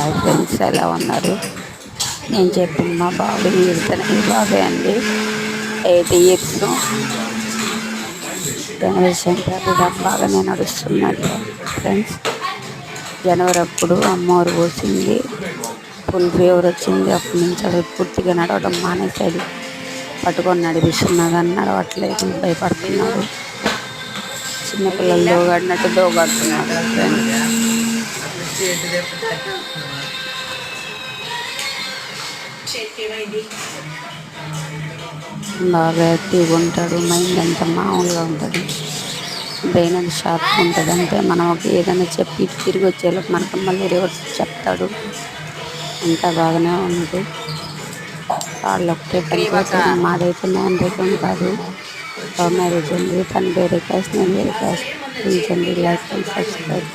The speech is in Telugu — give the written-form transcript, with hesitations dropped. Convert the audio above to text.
హాయ్ ఫ్రెండ్స్, ఎలా ఉన్నారు? నేను చెప్పింది మా బాబు ఈ బాబే అండి. 8 years. జనరేషన్ ప్రతిదం బాగానే నడుస్తున్నది ఫ్రెండ్స్. జనవరి అప్పుడు అమ్మవారు పోసింది, ఫుల్ ఫీవర్ వచ్చింది. అప్పటి నుంచి అది పూర్తిగా నడవడం మానేసాడు. పట్టుకొని నడిపిస్తున్నా కానీ నడవట్లేదు, భయపడుతున్నాడు. చిన్నపిల్లలు దోగాడినట్టు దోగాడుతున్నాడు ఫ్రెండ్స్. బాగా యాక్టివ్గా ఉంటాడు. మైండ్ అంతా మామూలుగా ఉంటుంది, బ్రెయిన్ అంతా షార్ప్గా ఉంటుంది. అంటే మనం ఏదైనా చెప్పి తిరిగి వచ్చేలోపు మనకు మళ్ళీ రివర్స్ చెప్తాడు. అంతా బాగానే ఉంది. వాళ్ళు ఒకటే పని. మాదైతే మ్యారేజం కాదు, లవ్ మ్యారేజ్ ఉంది. తను వేరే క్యాస్ట్, నేను వేరే క్యాస్ట్. ప్లీజ్ అండి, లైక్ అండ్ సబ్స్క్రైబ్.